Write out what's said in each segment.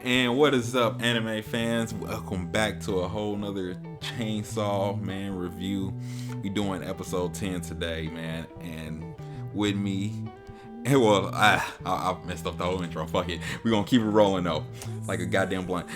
And what is up, anime fans? Welcome back to a whole nother Chainsaw Man review. We doing episode 10 today, man. And with me, I messed up the whole intro. Fuck it. We're gonna keep it rolling though, like a goddamn blunt.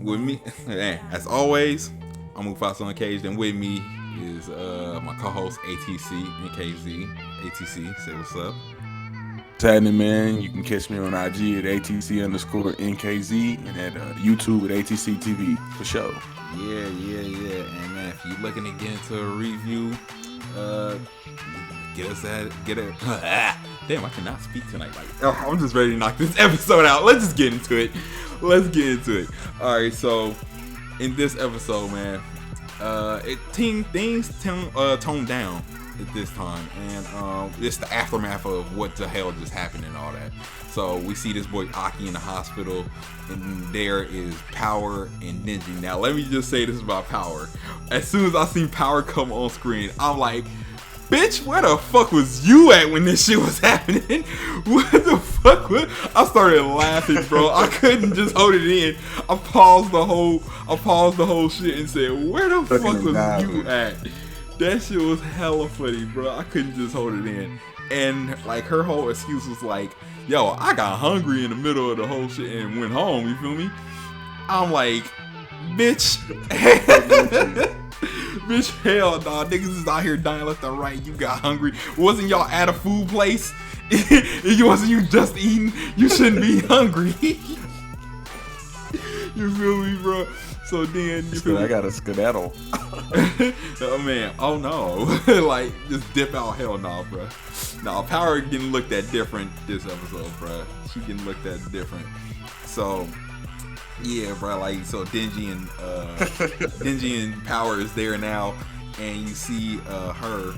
With me, as always, I'm Mufasa Uncaged, and with me is my co-host ATC NKZ. ATC, say what's up. What's happening, man? You can catch me on IG at ATC_NKZ and at YouTube at ATC TV for sure. Yeah. And man, if you're looking to get into a review, get it. Damn, I cannot speak tonight. I'm just ready to knock this episode out. Let's just get into it. All right, so in this episode, man, things toned down at this time, and it's the aftermath of what the hell just happened and all that. So we see this boy Aki in the hospital, and there is Power and Denji. Now let me just say this about Power. As soon as I seen Power come on screen, I'm like, bitch, where the fuck was you at when this shit was happening? What the fuck? I started laughing, bro. I couldn't just hold it in. I paused the whole shit and said, where the fuck was you at? That shit was hella funny, bro. I couldn't just hold it in. And like her whole excuse was like, yo, I got hungry in the middle of the whole shit and went home, you feel me? I'm like, bitch. Bitch, hell nah. Niggas is out here dying left and right. You got hungry. Wasn't y'all at a food place? Wasn't you just eating? You shouldn't be hungry. You feel me, bro? So then you feel I got a skedaddle. Oh man, oh no. Like, just dip out. Hell no, bro. Nah, Power getting looked at different this episode, bro. She getting looked at different. So yeah, bro, like, so Denji and Power is there now, and you see her,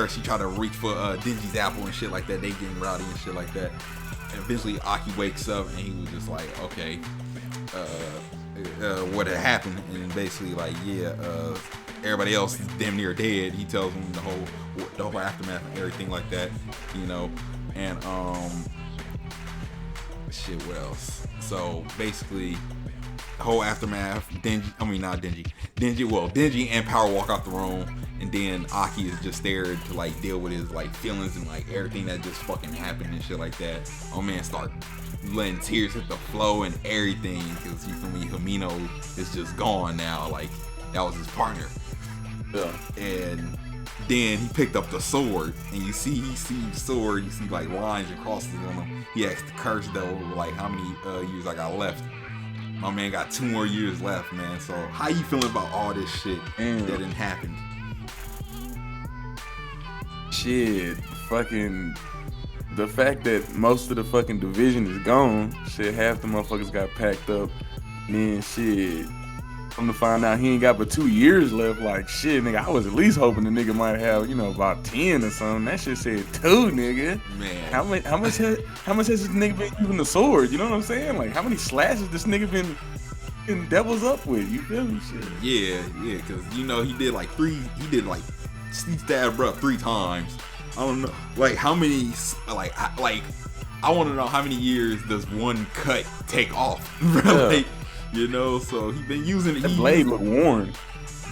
she try to reach for Denji's apple and shit like that. They getting rowdy and shit like that. And eventually Aki wakes up and he was just like, okay, what had happened, and basically like, everybody else is damn near dead. He tells him the whole aftermath and everything like that, you know. And shit, what else? So basically, the whole aftermath. Denji and Power walk out the room, and then Aki is just there to like deal with his like feelings and like everything that just fucking happened and shit like that. Oh man, start letting tears hit the flow and everything, because you feel me, Hamino is just gone now. Like, that was his partner. Yeah. And then he picked up the sword, and you see the sword, you see like lines and crosses on him. He asked the curse devil like, how many years I got left. My man got 2 more years left, man. So how you feeling about all this shit that didn't happen? Shit, fucking the fact that most of the fucking division is gone. Shit, half the motherfuckers got packed up. Then shit, come to find out he ain't got but 2 years left. Like, shit, nigga, I was at least hoping the nigga might have, about 10 or something. That shit said 2, nigga. Man, how much has this nigga been using the sword? You know what I'm saying? Like, how many slashes this nigga been devils up with? You feel me? Shit. Yeah, because he stabbed her up 3 times. I don't know, like, how many, I want to know how many years does one cut take off? Like, so he been using it. That blade look worn.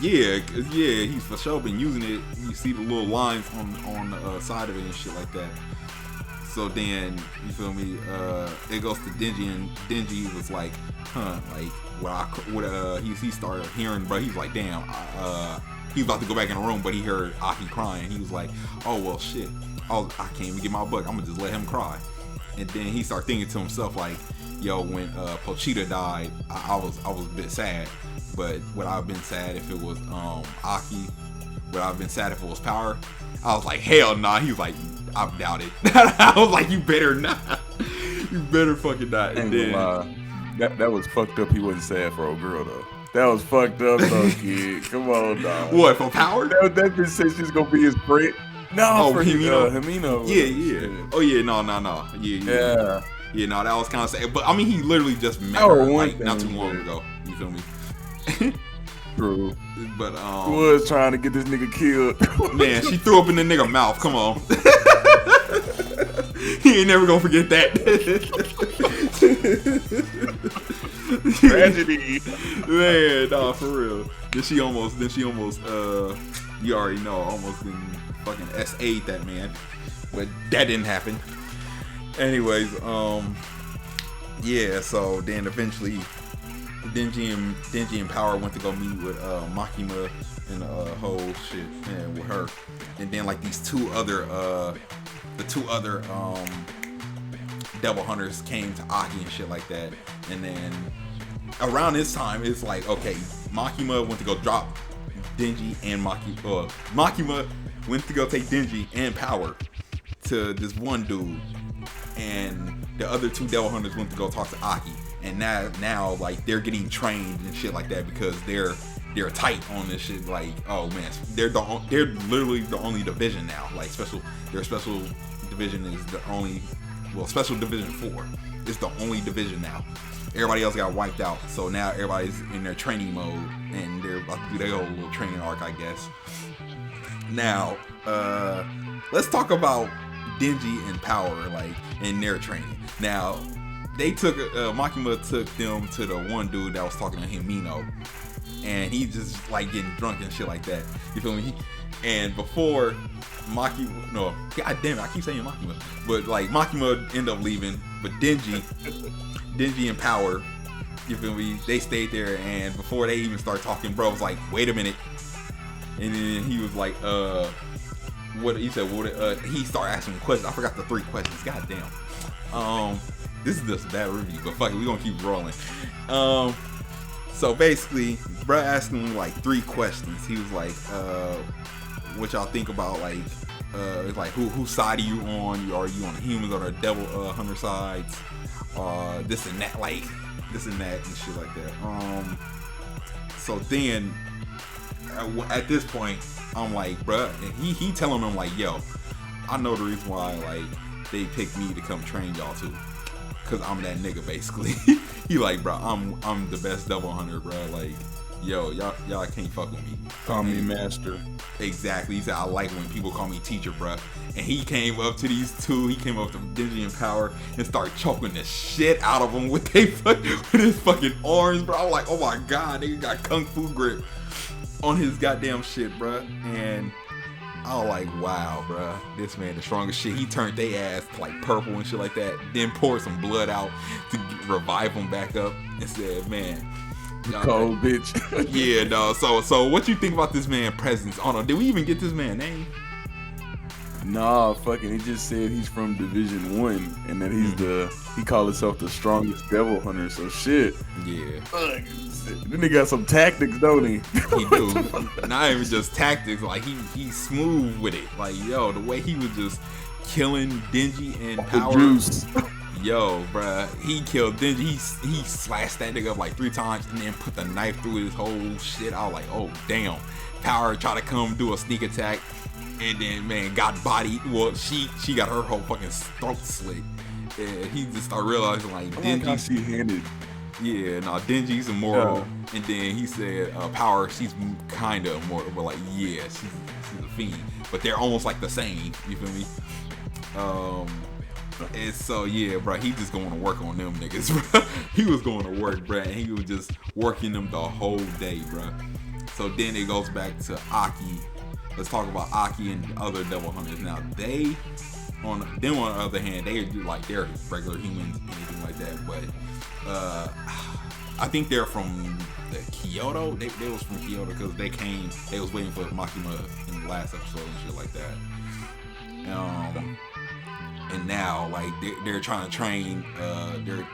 Yeah, he's for sure been using it. You see the little lines on the side of it and shit like that. So then, you feel me, it goes to Denji, and Denji was like, he started hearing, bro, he's like, damn, he was about to go back in the room, but he heard Aki crying. He was like, oh, well, shit. I can't even get my book. I'm going to just let him cry. And then he started thinking to himself, like, yo, when Pochita died, I was a bit sad. But would I have been sad if it was Aki? Would I have been sad if it was Power? I was like, hell nah. He was like, I doubt it. I was like, you better not. You better fucking not. And then, that was fucked up. He wasn't sad for a girl, though. That was fucked up, though, kid. Come on, dog. What, for Power? That bitch said she's gonna be his friend. No, for Himino. Yeah. Oh, yeah, no. Yeah. Yeah, no, that was kind of sad. But, I mean, he literally just met her, like, not too long ago. You feel me? True. But, he was trying to get this nigga killed. Man, she threw up in the nigga mouth. Come on. He ain't never gonna forget that. Tragedy. Man, nah, for real. Then she almost, you already know, almost didn't fucking S8 that man. But that didn't happen. Anyways, yeah, so then eventually Denji and Power went to go meet with Makima and the whole shit, and with her. And then like these two other devil hunters came to Aki and shit like that. And then around this time, it's like, okay, Makima went to go drop Denji and Makima went to go take Denji and Power to this one dude, and the other two devil hunters went to go talk to Aki. And now like they're getting trained and shit like that because they're tight on this shit. Like, oh man, they're literally the only division now. Like their special division is the only, well, special division 4 is the only division now. Everybody else got wiped out, so now everybody's in their training mode, and they're about to do their whole little training arc, I guess. Now, let's talk about Denji and Power, like, in their training. Now, they took, Makima took them to the one dude that was talking to Himino, and he just, like, getting drunk and shit like that. You feel me? And before Makima, no, god damn it, I keep saying Makima, but, like, Makima ended up leaving, but Denji and Power, you feel me, they stayed there, and before they even start talking, bro was like, wait a minute. And then he was like, what he said, he started asking questions. I forgot the 3 questions, god damn. This is just a bad review, but fuck it, we gonna keep rolling. So basically, bro asked him like 3 questions. He was like, what y'all think about, like, it's like, whose side are you on? Are you on the humans or the devil hunter sides? This and that, like this and that and shit like that. So then at this point, I'm like, bruh, and he telling them like, yo, I know the reason why like they picked me to come train y'all too, cause I'm that nigga basically. He like, bro, I'm the best devil hunter, bro. Like, yo, y'all can't fuck with me. Call me master. Exactly. He said, I like when people call me teacher, bruh. And he came up to these two. He came up to Denji and Power and started choking the shit out of them with his fucking arms, bro. I was like, oh my god, nigga got kung fu grip on his goddamn shit, bruh. And I was like, wow, bruh, this man the strongest shit. He turned their ass to like purple and shit like that. Then poured some blood out to revive him back up and said, man, cold bitch. Yeah, no. So what you think about this man presence? Oh no, did we even get this man name? Nah, fucking, he just said he's from Division 1 and that he's he called himself the strongest devil hunter, so shit. Yeah. Then he got some tactics, don't he? He do. Not even just tactics, like he's smooth with it. Like, yo, the way he was just killing Denji and Power. Juice. Yo, bruh, he killed Denji. He slashed that nigga up like 3 times and then put the knife through his whole shit. I was like, oh damn. Power tried to come do a sneak attack, and then man got bodied. Well, she got her whole fucking throat slit. And he just started realizing like Denji's handed. Yeah, no, Denji's immortal. And then he said, Power, she's kind of immortal, but like, yeah, she's a fiend. But they're almost like the same, you feel me? And so, yeah, bro, he just going to work on them niggas, bro. He was going to work, bro, and he was just working them the whole day, bro. So then it goes back to Aki. Let's talk about Aki and the other devil hunters. Now, on the other hand, they're regular humans, anything like that, but I think they're from Kyoto. They was from Kyoto because they was waiting for Makima in the last episode and shit like that. And now like they're trying to train.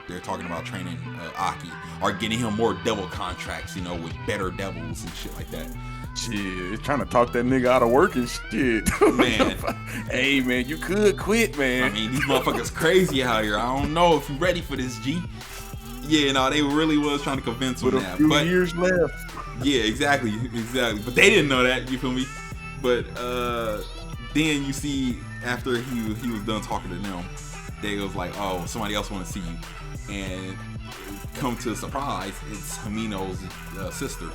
They're talking about training Aki or getting him more devil contracts, you know, with better devils and shit like that. Shit, trying to talk that nigga out of work and shit. Man. Hey man, you could quit, man. I mean, these motherfuckers crazy out here. I don't know if you ready for this, G. Yeah, no, they really was trying to convince him that. But a few years left. Yeah, exactly. But they didn't know that, you feel me? But then you see after he was done talking to them, they was like, oh, somebody else want to see you. And come to a surprise, it's Himino's sister.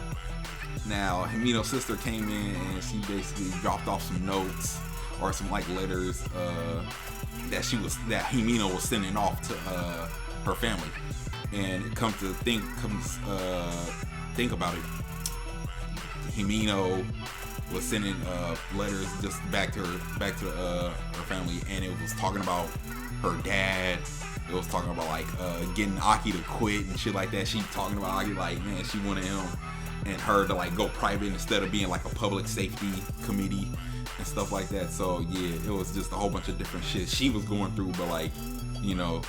Now, Himino's sister came in and she basically dropped off some notes or some like letters that Himino was sending off her family. And it comes think about it, Himino was sending letters just back to her family, and it was talking about her dad. It was talking about like getting Aki to quit and shit like that. She talking about Aki like, man, she wanted him and her to like go private instead of being like a public safety committee and stuff like that. So yeah, it was just a whole bunch of different shit she was going through, but like, you know,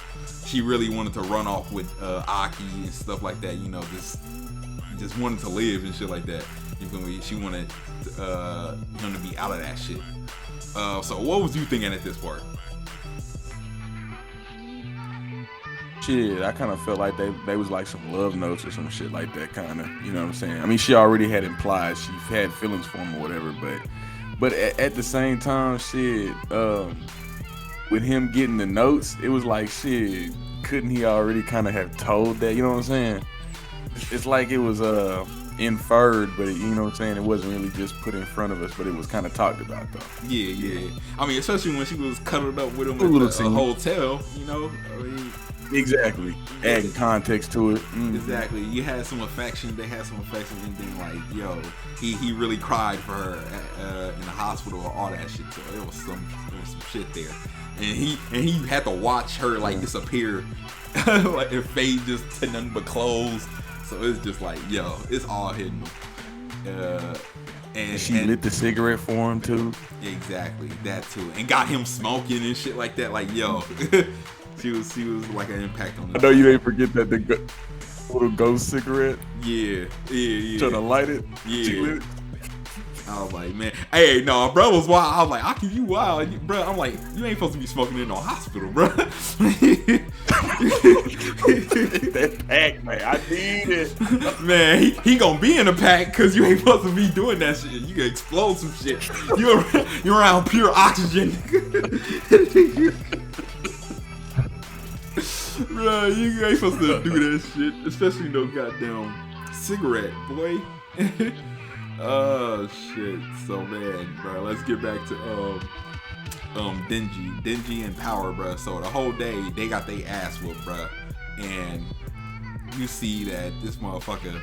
she really wanted to run off with Aki and stuff like that. You know, just wanted to live and shit like that. You feel me? She wanted him to be out of that shit. So what was you thinking at this part? Shit, I kind of felt like they was like some love notes or some shit like that, kind of. You know what I'm saying? I mean, she already had implied she had feelings for him or whatever, but at the same time, shit, with him getting the notes, it was like, shit, couldn't he already kind of have told that? You know what I'm saying? It's like it was inferred, but you know what I'm saying? It wasn't really just put in front of us, but it was kind of talked about though. Yeah. I mean, especially when she was cuddled up with him at the hotel, you know? I mean, exactly. Adding context to it. Exactly. You had some affection. They had some affection, and then like, yo, he really cried for her in the hospital or all that shit. So there was some shit there, and he had to watch her like disappear, like her face just to nothing but clothes. So it's just like, yo, it's all hidden. And she lit the cigarette for him too. Exactly, that too, and got him smoking and shit like that. Like, yo. She was like an impact on. I know you ain't forget that the little ghost cigarette. Yeah. Trying to light it. Yeah. I was like, man, hey, no, bro was wild. I was like, Aki, you wild, bro. I'm like, you ain't supposed to be smoking in no hospital, bro. That pack, man, I need it. Man, he gonna be in a pack because you ain't supposed to be doing that shit. You can explode some shit. You're around pure oxygen. Bro, you ain't supposed to do that shit, especially no goddamn cigarette, boy. Oh shit, so man, bro. Let's get back to Denji and Power, bro. So the whole day they got their ass whooped, bro, and you see that this motherfucker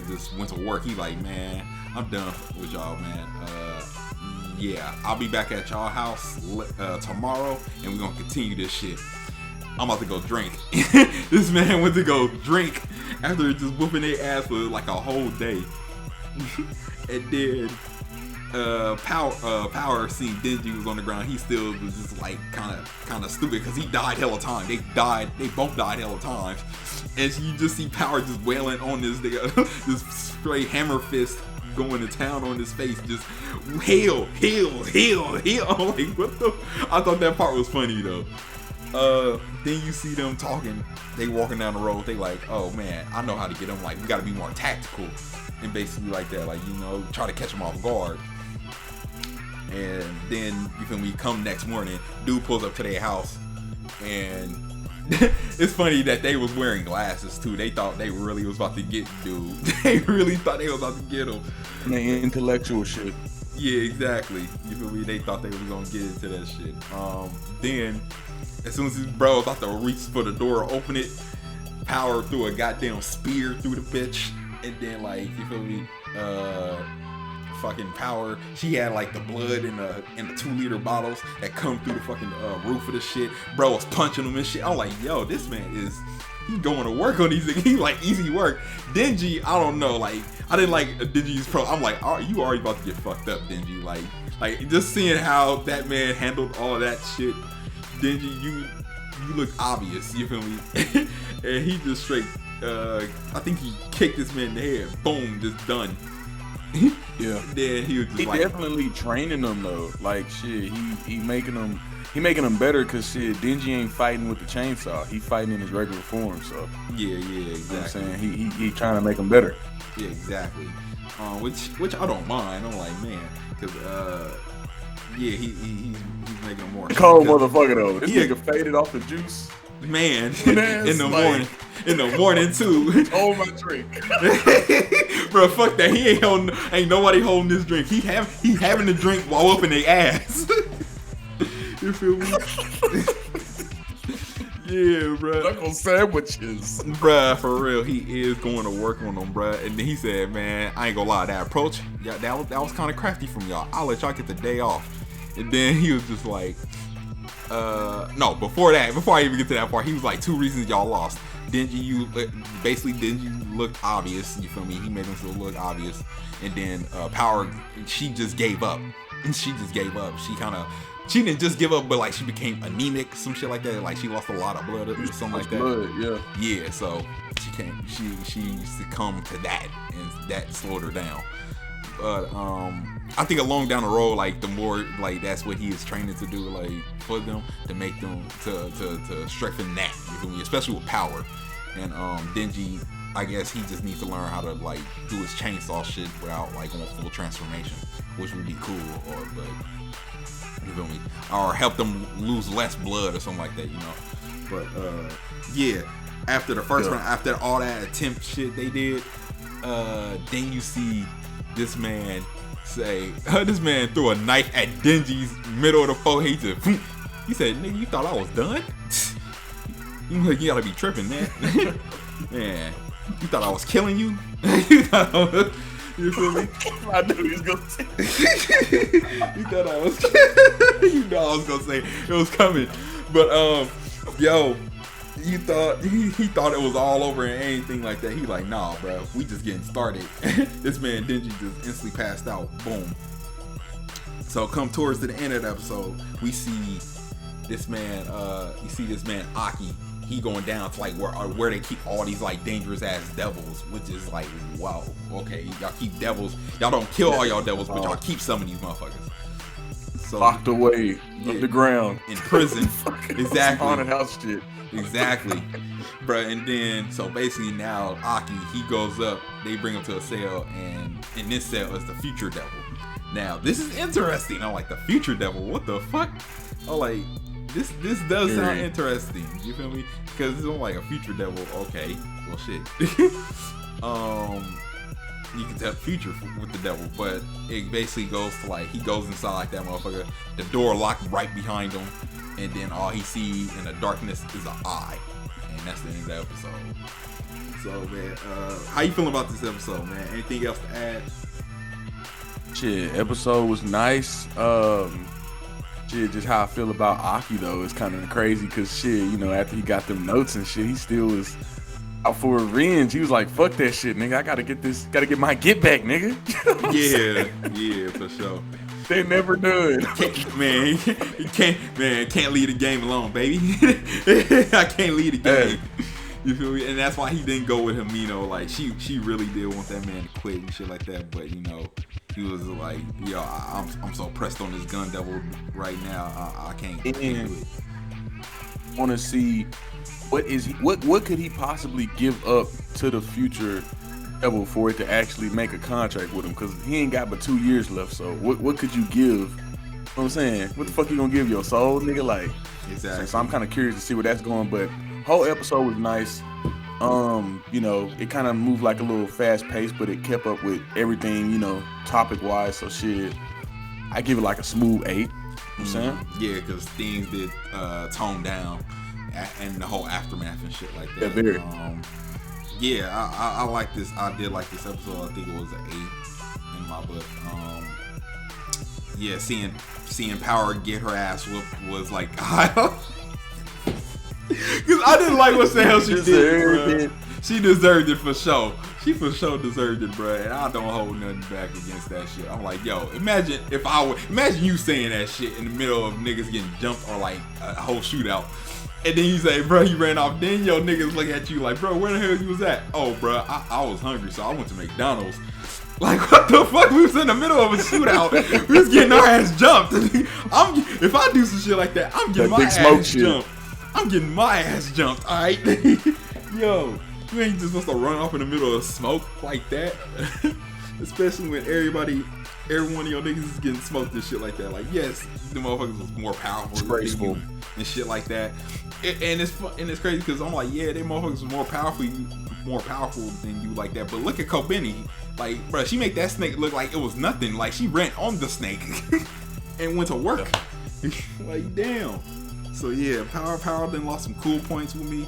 just went to work. He like, man, I'm done with y'all, man. Yeah, I'll be back at y'all house tomorrow, and we're gonna continue this shit. I'm about to go drink. This man went to go drink after just whooping their ass for like a whole day. And then Power seen Denji was on the ground. He still was just like kind of stupid because he died hella time. They both died hella times. And you just see Power just wailing on this nigga, this straight hammer fist going to town on his face, just heal. I'm like, what the? I thought that part was funny though. Then you see them talking. They walking down the road. They like, oh man, I know how to get them. Like, we gotta be more tactical, and basically like that. Like, you know, try to catch them off guard. And then you feel me? Come next morning, dude pulls up to their house, and it's funny that they was wearing glasses too. They thought they really was about to get dude. They really thought they was about to get him. And they intellectual shit. Yeah, exactly. You feel me? They thought they was gonna get into that shit. Then as soon as his bro was about to reach for the door, open it, Power threw a goddamn spear through the bitch, and then like, you feel me? Fucking Power, she had like the blood in the 2-liter bottles that come through the fucking roof of the shit. Bro was punching them and shit. I'm like, yo, this man he going to work on these things. He like easy work. Denji, I don't know, like I didn't like Denji's pro. I'm like, you already about to get fucked up, Denji. Like just seeing how that man handled all that shit. Denji, you look obvious, you feel me? And he just straight, I think he kicked this man in the head. Boom, just done. Yeah. Then he was just definitely training them though. Like shit, he making them better because shit, Denji ain't fighting with the chainsaw. He fighting in his regular form. So yeah, exactly. You know what I'm saying? He trying to make them better. Yeah, exactly. Which I don't mind. I'm like, man, because yeah, he's making them more cold motherfucker though. This nigga faded off the juice. Man, in the morning too. Oh my drink. Bro, fuck that. Ain't nobody holding this drink. He having the drink while up in their ass. You feel me? Yeah, bro. Knuckle sandwiches. Bruh, for real, he is going to work on them, bruh. And then he said, man, I ain't gonna lie, that approach, yeah, that was kind of crafty from y'all. I'll let y'all get the day off. And then he was just like, no, before I even get to that part, he was like, 2 reasons y'all lost. Denji looked obvious, you feel me? He made him look obvious. And then Power, she just gave up. She didn't just give up, but like she became anemic, some shit like that. Like she lost a lot of blood or something like that. Blood, yeah. Yeah, so she succumbed to that, and that slowed her down. But I think along down the road, like the more like that's what he is training to do, like for them to make them to strengthen that, you feel me? Especially with Power. And Denji, I guess he just needs to learn how to like do his chainsaw shit without like going full transformation, which would be cool. But you feel me? Or help them lose less blood or something like that, you know. But yeah, after the first one, after all that attempt shit they did, then you see this man this man threw a knife at Denji's middle of the forehead. He said, "Nigga, you thought I was done? You gotta be tripping, man. Man, you thought I was killing you? You feel me? I knew he was gonna say. You thought I was. You know I was gonna say it was coming, but yo, you thought he thought it was all over and anything like that. He like, nah, bro, we just getting started. This man Denji just instantly passed out. Boom. So come towards the end of the episode, we see this man. You see this man Aki. He going down to like where they keep all these like dangerous ass devils, which is like, wow, okay, y'all keep devils. Y'all don't kill all y'all devils, but y'all keep some of these motherfuckers. So locked away underground in prison. Exactly. Haunted house shit. Exactly, bro. And then so basically now Aki, he goes up. They bring him to a cell, and in this cell is the future devil. Now this is interesting. I'm like, the future devil. What the fuck? I'm like, this does sound interesting. You feel me? Because it's like a future devil. Okay, well shit. You can tell future with the devil, but it basically goes to like he goes inside like that motherfucker. The door locked right behind him, and then all he sees in the darkness is an eye, and that's the end of the episode. So man, how you feeling about this episode, man? Anything else to add? Shit, episode was nice. Shit, just how I feel about Aki though is kind of crazy because shit, you know, after he got them notes and shit, he still was out for revenge. He was like, "Fuck that shit, nigga. I gotta get my get back, nigga." Yeah, for sure. They never done. Can't leave the game alone, baby. I can't leave the game. You feel me? And that's why he didn't go with Himino. Like she really did want that man to quit and shit like that. But you know, he was like, yo, I'm so pressed on this gun devil right now. I can't do it. Want to see what could he possibly give up to the future devil for it to actually make a contract with him? Because he ain't got but 2 years left. So what could you give? You know what I'm saying? What the fuck you gonna give your soul, nigga? Like, exactly. So I'm kind of curious to see where that's going. But whole episode was nice. You know, it kind of moved like a little fast pace, but it kept up with everything, you know, topic wise. So shit, I give it like a smooth 8. You know what I'm saying? Yeah, because things did tone down and the whole aftermath and shit like that. Yeah, very. I like this. I did like this episode. I think it was an 8 in my book. Yeah, seeing Power get her ass whooped was like, because I didn't like what the hell she did, bro. She deserved it for sure. She for sure deserved it, bro. And I don't hold nothing back against that shit. I'm like, yo, imagine you saying that shit in the middle of niggas getting jumped or like a whole shootout. And then you say, bro, he ran off. Then your niggas look at you like, bro, where the hell you was at? Oh, bro, I was hungry, so I went to McDonald's. Like, what the fuck? We was in the middle of a shootout. We was getting our ass jumped. If I do some shit like that, I'm getting my ass jumped. I'm getting my ass jumped, alright? Yo, you ain't just supposed to run off in the middle of smoke like that. Especially when every one of your niggas is getting smoked and shit like that. Like, yes, the motherfuckers was more powerful than you and shit like that. And it's crazy because I'm like, yeah, they motherfuckers was more powerful than you like that. But look at Kobeni. Like, bro, she make that snake look like it was nothing. Like, she ran on the snake and went to work. Like, damn. So yeah, Power then lost some cool points with me,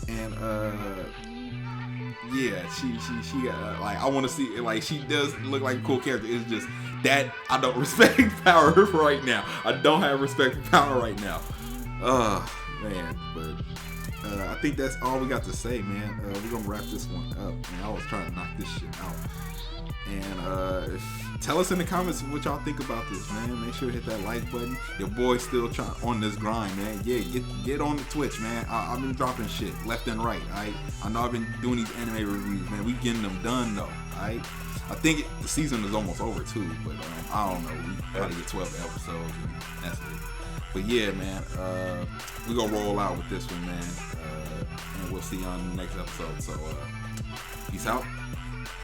and yeah, she like I want to see like she does look like a cool character. It's just that I don't respect Power right now. I don't have respect for Power right now. Man, but I think that's all we got to say, man. We're gonna wrap this one up. Man, I was trying to knock this shit out. And tell us in the comments what y'all think about this, man. Make sure to hit that like button. Your boy's still trying on this grind, man. Yeah, get on the Twitch, man. I've been dropping shit left and right. I know I've been doing these anime reviews, man. We getting them done though. I think the season is almost over too, but I don't know. We gotta get 12 episodes, and that's it. But yeah, man, we gonna roll out with this one, man. And we'll see you on the next episode. So peace out.